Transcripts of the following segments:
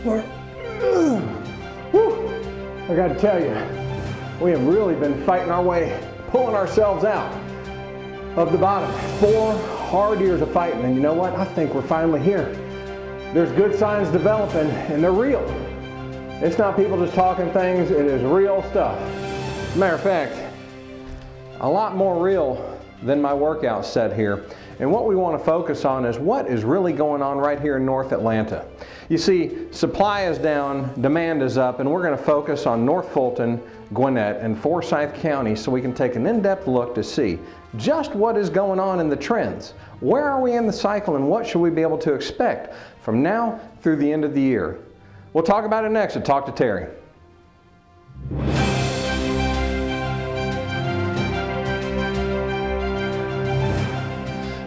part. Whew. I got to tell you, we have really been fighting our way, pulling ourselves out of the bottom. 4 hard years of fighting, and you know what? I think we're finally here. There's good signs developing, and they're real. It's not people just talking things, it is real stuff. Matter of fact, a lot more real than my workout set here. And what we want to focus on is what is really going on right here in North Atlanta. You see, supply is down, demand is up, and we're going to focus on North Fulton, Gwinnett, and Forsyth County so we can take an in-depth look to see just what is going on in the trends. Where are we in the cycle, and what should we be able to expect from now through the end of the year? We'll talk about it next at Talk to Terry.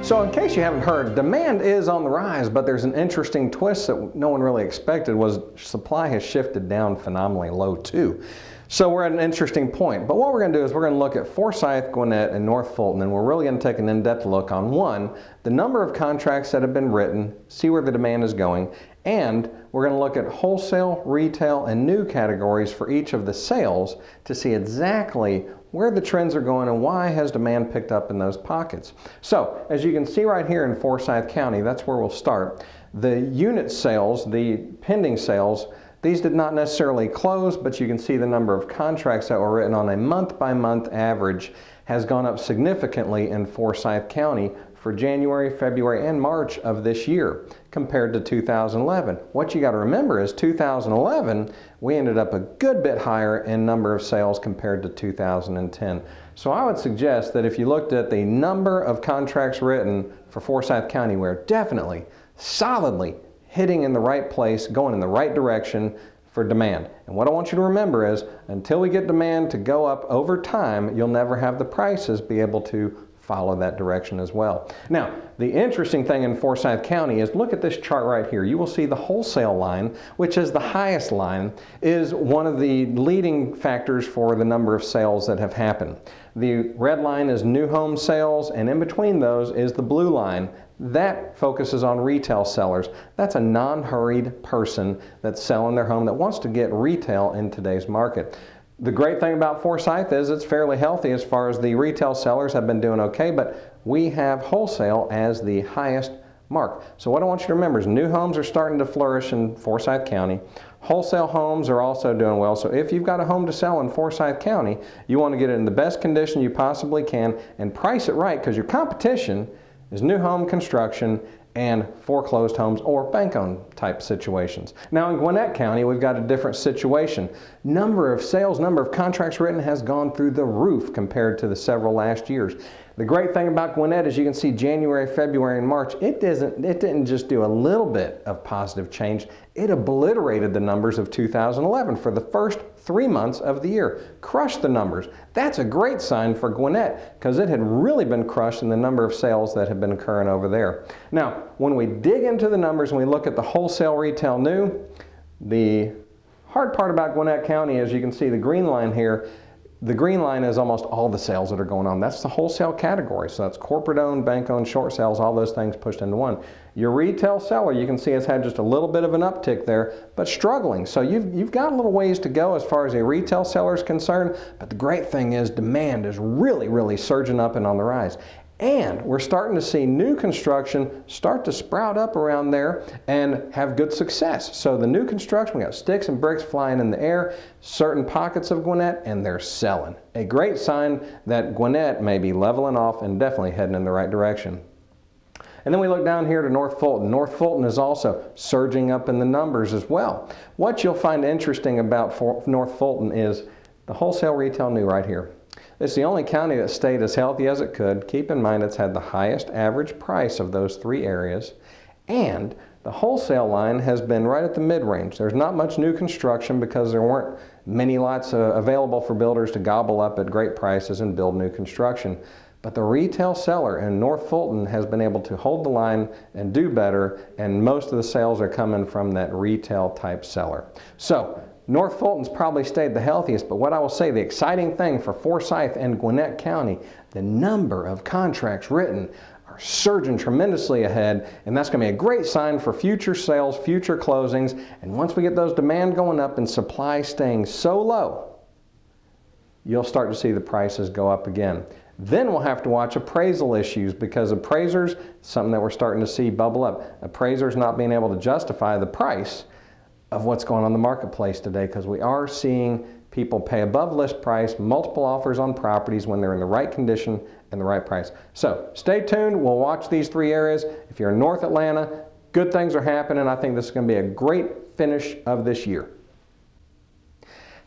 So in case you haven't heard, demand is on the rise, but there's an interesting twist that no one really expected was supply has shifted down phenomenally low too. So we're at an interesting point. But what we're going to do is we're going to look at Forsyth, Gwinnett, and North Fulton, and we're really going to take an in-depth look on one, the number of contracts that have been written, see where the demand is going, and we're going to look at wholesale, retail, and new categories for each of the sales to see exactly where the trends are going and why has demand picked up in those pockets. So as you can see right here in Forsyth County, that's where we'll start. The unit sales, the pending sales, these did not necessarily close, but you can see the number of contracts that were written on a month-by-month average has gone up significantly in Forsyth County for January, February, and March of this year compared to 2011. What you got to remember is 2011, we ended up a good bit higher in number of sales compared to 2010. So I would suggest that if you looked at the number of contracts written for Forsyth County, we're definitely, solidly hitting in the right place, going in the right direction for demand. And what I want you to remember is until we get demand to go up over time, you'll never have the prices be able to follow that direction as well. Now, the interesting thing in Forsyth County is look at this chart right here. You will see the wholesale line, which is the highest line, is one of the leading factors for the number of sales that have happened. The red line is new home sales, and in between those is the blue line. That focuses on retail sellers. That's a non-hurried person that's selling their home that wants to get retail in today's market. The great thing about Forsyth is it's fairly healthy as far as the retail sellers have been doing okay, but we have wholesale as the highest mark. So what I want you to remember is new homes are starting to flourish in Forsyth County. Wholesale homes are also doing well. So if you've got a home to sell in Forsyth County, you want to get it in the best condition you possibly can and price it right, because your competition is new home construction and foreclosed homes or bank-owned type situations. Now in Gwinnett County, we've got a different situation. Number of sales, number of contracts written has gone through the roof compared to the several last years. The great thing about Gwinnett is you can see January, February, and March, it didn't just do a little bit of positive change, it obliterated the numbers of 2011 for the first 3 months of the year. Crushed the numbers. That's a great sign for Gwinnett because it had really been crushed in the number of sales that have been occurring over there. Now, when we dig into the numbers and we look at the wholesale, retail, new, the hard part about Gwinnett County is you can see the green line here. The green line is almost all the sales that are going on. That's the wholesale category. So that's corporate-owned, bank-owned, short sales, all those things pushed into one. Your retail seller, you can see has had just a little bit of an uptick there, but struggling. So you've got a little ways to go as far as a retail seller is concerned, but the great thing is demand is really, really surging up and on the rise. And we're starting to see new construction start to sprout up around there and have good success. So the new construction, we got sticks and bricks flying in the air, certain pockets of Gwinnett, and they're selling. A great sign that Gwinnett may be leveling off and definitely heading in the right direction. And then we look down here to North Fulton. North Fulton is also surging up in the numbers as well. What you'll find interesting about North Fulton is the wholesale, retail, new right here. It's the only county that stayed as healthy as it could. Keep in mind it's had the highest average price of those 3 areas. And the wholesale line has been right at the mid-range. There's not much new construction because there weren't many lots available for builders to gobble up at great prices and build new construction. But the retail seller in North Fulton has been able to hold the line and do better, and most of the sales are coming from that retail type seller. So North Fulton's probably stayed the healthiest, but what I will say, the exciting thing for Forsyth and Gwinnett County, the number of contracts written are are surging tremendously ahead, and that's going to be a great sign for future sales, future closings. And once we get those demand going up and supply staying so low, you'll start to see the prices go up again. Then we'll have to watch appraisal issues, because appraisers, something that we're starting to see bubble up, appraisers not being able to justify the price of what's going on in the marketplace today, because we are seeing people pay above list price, multiple offers on properties when they're in the right condition and the right price. So stay tuned. We'll watch these three areas. If you're in North Atlanta, good things are happening. I think this is going to be a great finish of this year.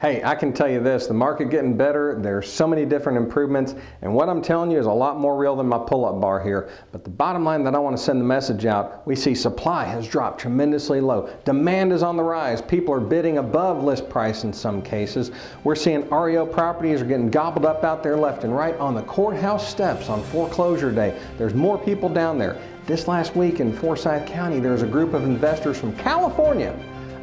Hey, I can tell you this, the market getting better, there's so many different improvements, and what I'm telling you is a lot more real than my pull-up bar here. But the bottom line that I want to send the message out, we see supply has dropped tremendously low. Demand is on the rise. People are bidding above list price in some cases. We're seeing REO properties are getting gobbled up out there left and right on the courthouse steps on foreclosure day. There's more people down there. This last week in Forsyth County, there's a group of investors from California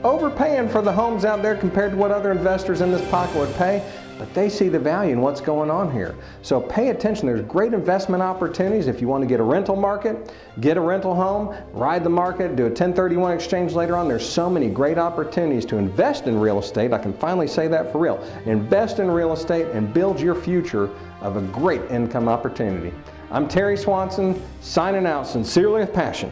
overpaying for the homes out there compared to what other investors in this pocket would pay, but they see the value in what's going on here. So pay attention. There's great investment opportunities if you want to get a rental market, get a rental home, ride the market, do a 1031 exchange later on. There's so many great opportunities to invest in real estate. I can finally say that for real. Invest in real estate and build your future of a great income opportunity. I'm Terry Swanson, signing out sincerely with passion.